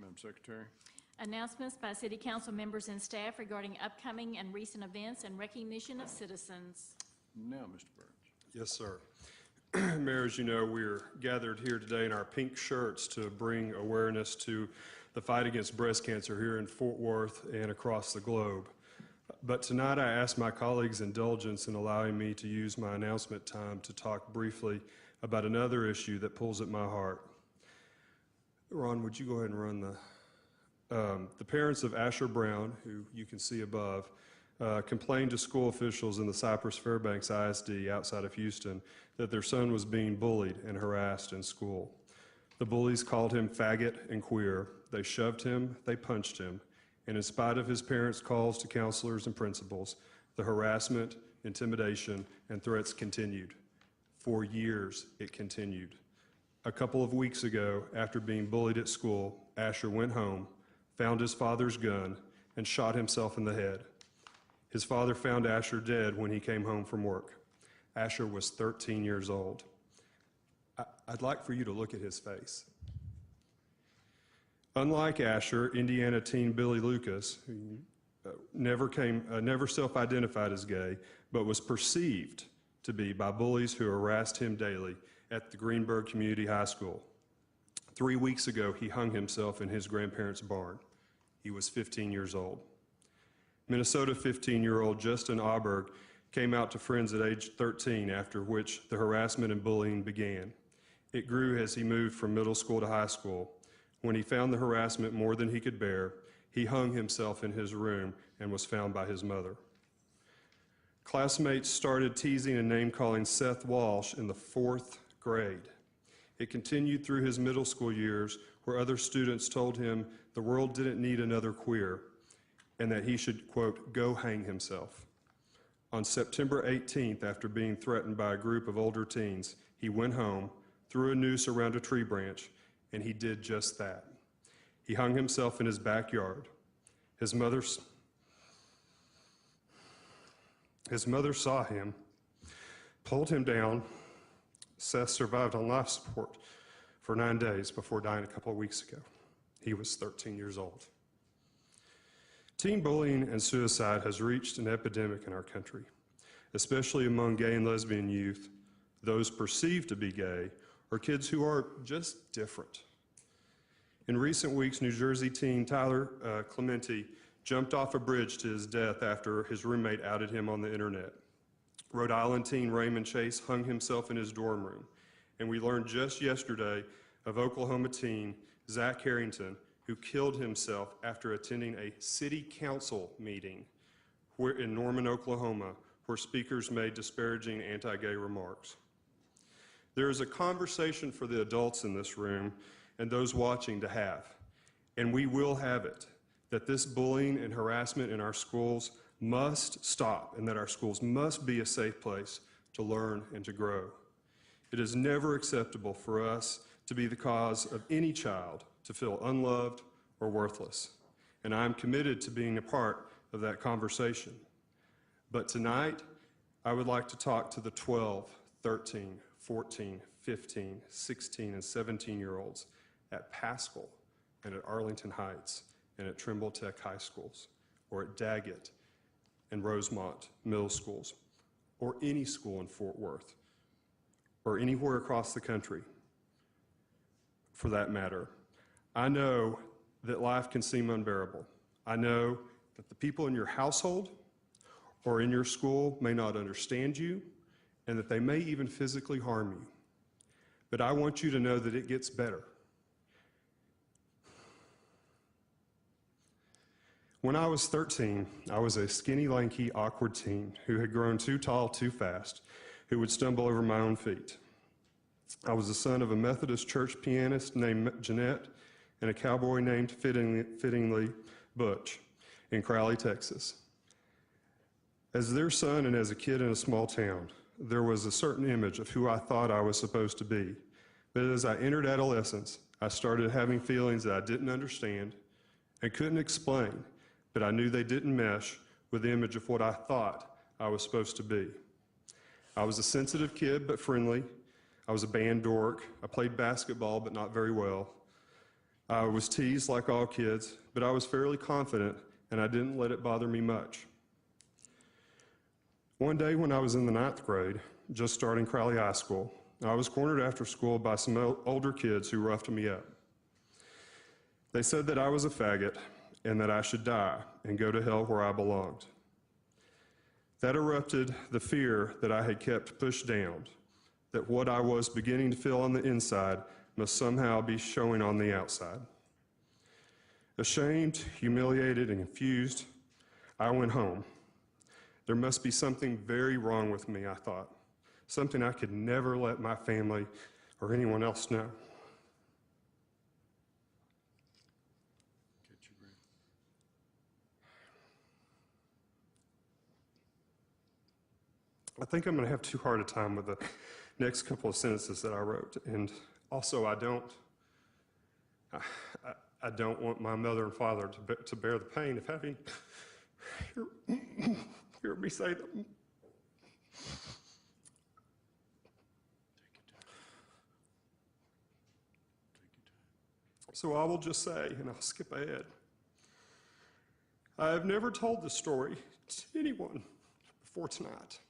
Madam Secretary. Announcements by City Council members and staff regarding upcoming and recent events and recognition of citizens. Now, Mr. Burns. Yes, sir. Mayor, as you know, we're gathered here today in our pink shirts to bring awareness to the fight against breast cancer here in Fort Worth and across the globe. But tonight I ask my colleagues' indulgence in allowing me to use my announcement time to talk briefly about another issue that pulls at my heart. Ron, would you go ahead and run the parents of Asher Brown, who you can see above, complained to school officials in the Cypress Fairbanks ISD outside of Houston that their son was being bullied and harassed in school. The bullies called him faggot and queer. They shoved him, they punched him, and in spite of his parents' calls to counselors and principals, the harassment, intimidation, and threats continued. For years, it continued. A couple of weeks ago, after being bullied at school, Asher went home, found his father's gun, and shot himself in the head. His father found Asher dead when he came home from work. Asher was 13 years old. I'd like for you to look at his face. Unlike Asher, Indiana teen Billy Lucas, who never self-identified as gay, but was perceived to be by bullies who harassed him daily at the Greenberg Community High School. 3 weeks ago, he hung himself in his grandparents' barn. He was 15 years old. Minnesota 15-year-old Justin Auberg came out to friends at age 13, after which the harassment and bullying began. It grew as he moved from middle school to high school. When he found the harassment more than he could bear, he hung himself in his room and was found by his mother. Classmates started teasing and name-calling Seth Walsh in the 4th grade. It continued through his middle school years, where other students told him the world didn't need another queer and that he should, quote, go hang himself. On September 18th, after being threatened by a group of older teens, he went home, threw a noose around a tree branch, and he did just that. He hung himself in his backyard. His mother saw him, pulled him down. Seth survived on life support for 9 days before dying a couple of weeks ago. He was 13 years old. Teen bullying and suicide has reached an epidemic in our country, especially among gay and lesbian youth, those perceived to be gay, or kids who are just different. In recent weeks, New Jersey teen Tyler Clementi jumped off a bridge to his death after his roommate outed him on the internet. Rhode Island teen Raymond Chase hung himself in his dorm room. And we learned just yesterday of Oklahoma teen Zach Harrington, who killed himself after attending a city council meeting in Norman, Oklahoma, where speakers made disparaging anti-gay remarks. There is a conversation for the adults in this room and those watching to have, and we will have it, that this bullying and harassment in our schools must stop and that our schools must be a safe place to learn and to grow. It is never acceptable for us to be the cause of any child to feel unloved or worthless, and I'm committed to being a part of that conversation. But tonight, I would like to talk to the 12, 13, 14, 15, 16, and 17-year-olds at Paschal and at Arlington Heights and at Trimble Tech High Schools, or at Daggett and Rosemont Middle Schools, or any school in Fort Worth, or anywhere across the country, for that matter. I know that life can seem unbearable. I know that the people in your household or in your school may not understand you, and that they may even physically harm you. But I want you to know that it gets better. When I was 13, I was a skinny, lanky, awkward teen who had grown too tall too fast, who would stumble over my own feet. I was the son of a Methodist church pianist named Jeanette and a cowboy named fittingly Butch in Crowley, Texas. As their son and as a kid in a small town, there was a certain image of who I thought I was supposed to be. But as I entered adolescence, I started having feelings that I didn't understand and couldn't explain, but I knew they didn't mesh with the image of what I thought I was supposed to be. I was a sensitive kid, but friendly. I was a band dork. I played basketball, but not very well. I was teased like all kids, but I was fairly confident, and I didn't let it bother me much. One day when I was in the 9th grade, just starting Crowley High School, I was cornered after school by some older kids who roughed me up. They said that I was a faggot and that I should die and go to hell where I belonged. That erupted the fear that I had kept pushed down, that what I was beginning to feel on the inside must somehow be showing on the outside. Ashamed, humiliated, and confused, I went home. There must be something very wrong with me, I thought, something I could never let my family or anyone else know. Catch your breath. I think I'm going to have too hard a time with the next couple of sentences that I wrote. And also, I don't want my mother and father to bear the pain of having hear me say them. So I will just say, and I'll skip ahead, I have never told this story to anyone before tonight.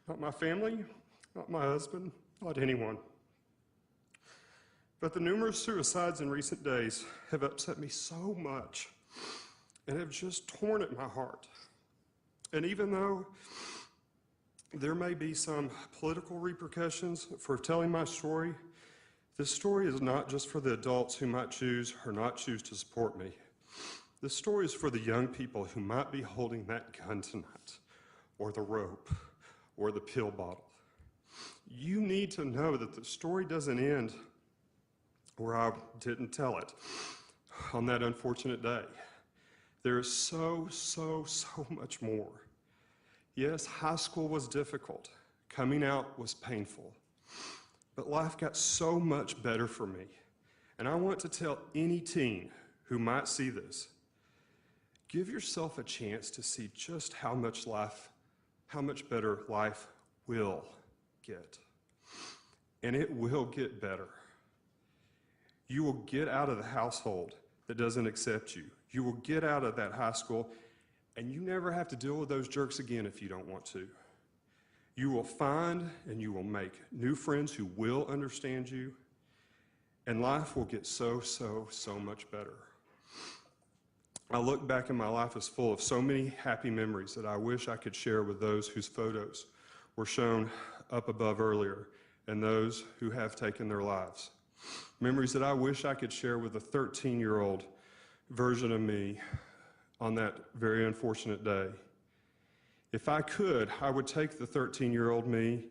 Not my family, not my husband, not anyone. But the numerous suicides in recent days have upset me so much and have just torn at my heart. And even though there may be some political repercussions for telling my story, this story is not just for the adults who might choose or not choose to support me. This story is for the young people who might be holding that gun tonight, or the rope, or the pill bottle. You need to know that the story doesn't end where I didn't tell it on that unfortunate day. There is so much more. Yes, high school was difficult. Coming out was painful. But life got so much better for me. And I want to tell any teen who might see this, give yourself a chance to see just how much better life will get. And it will get better. You will get out of the household that doesn't accept you. You will get out of that high school, and you never have to deal with those jerks again if you don't want to. You will find and you will make new friends who will understand you, and life will get so much better. I look back and my life is full of so many happy memories that I wish I could share with those whose photos were shown up above earlier and those who have taken their lives. Memories that I wish I could share with the 13-year-old version of me on that very unfortunate day. If I could, I would take the 13-year-old me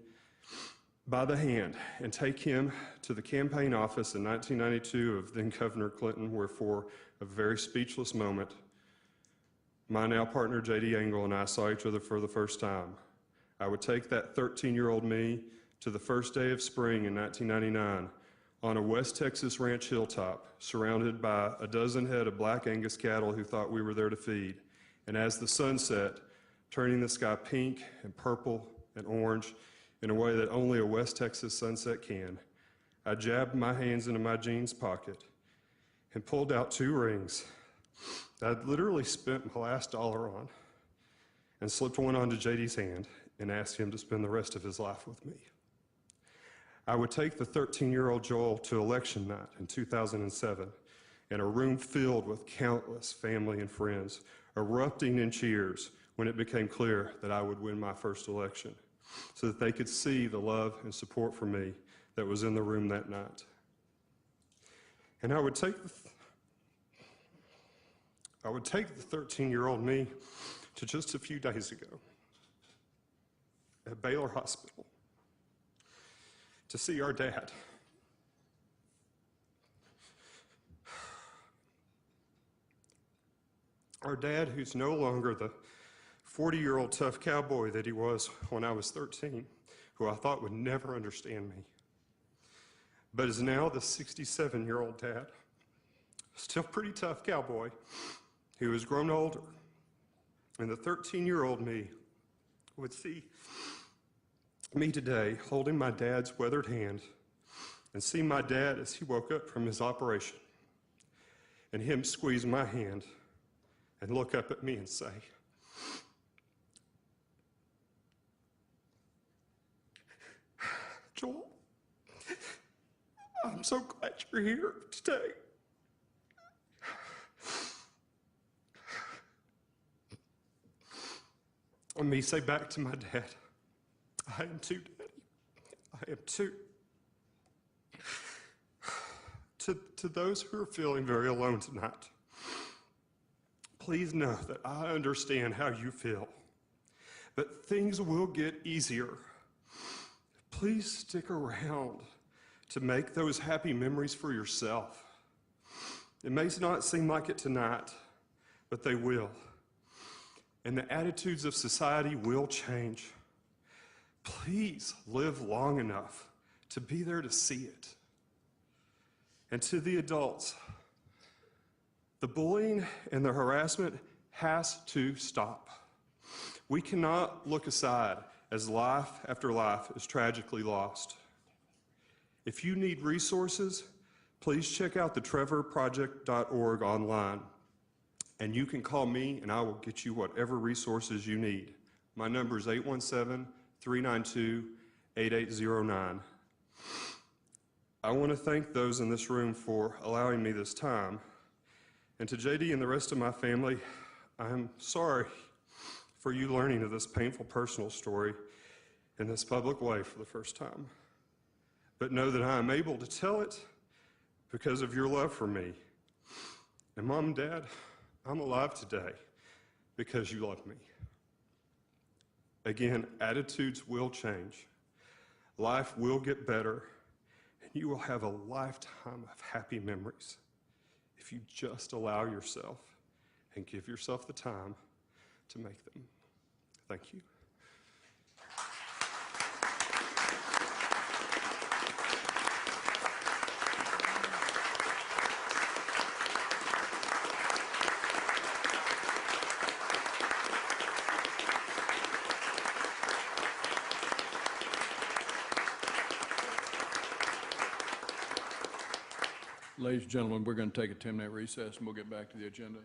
by the hand and take him to the campaign office in 1992 of then Governor Clinton, where for a very speechless moment, my now partner J.D. Engel and I saw each other for the first time. I would take that 13-year-old me to the first day of spring in 1999 on a West Texas ranch hilltop, surrounded by a dozen head of black Angus cattle who thought we were there to feed. And as the sun set, turning the sky pink and purple and orange in a way that only a West Texas sunset can, I jabbed my hands into my jeans pocket and pulled out 2 rings that I'd literally spent my last dollar on, and slipped one onto JD's hand and asked him to spend the rest of his life with me. I would take the 13-year-old Joel to election night in 2007 in a room filled with countless family and friends, erupting in cheers when it became clear that I would win my first election, so that they could see the love and support for me that was in the room that night. And I would take the 13-year-old me to just a few days ago at Baylor Hospital to see our dad. Our dad, who's no longer the 40-year-old tough cowboy that he was when I was 13, who I thought would never understand me, but is now the 67-year-old dad, still pretty tough cowboy, who has grown older. And the 13-year-old me would see me today holding my dad's weathered hand and see my dad as he woke up from his operation and him squeeze my hand and look up at me and say, "Joel, I'm so glad you're here today." And me say back to my dad, "I am too, Daddy. I am too." To those who are feeling very alone tonight, please know that I understand how you feel, but things will get easier. Please stick around to make those happy memories for yourself. It may not seem like it tonight, but they will. And the attitudes of society will change. Please live long enough to be there to see it. And to the adults, the bullying and the harassment has to stop. We cannot look aside as life after life is tragically lost. If you need resources, please check out the trevorproject.org online. And you can call me and I will get you whatever resources you need. My number is 817-392-8809. I want to thank those in this room for allowing me this time. And to JD and the rest of my family, I'm sorry for you learning of this painful personal story in this public way for the first time. But know that I am able to tell it because of your love for me. And Mom and Dad, I'm alive today because you love me. Again, attitudes will change. Life will get better. And you will have a lifetime of happy memories if you just allow yourself and give yourself the time to make them. Thank you. Ladies and gentlemen, we're going to take a 10-minute recess and we'll get back to the agenda.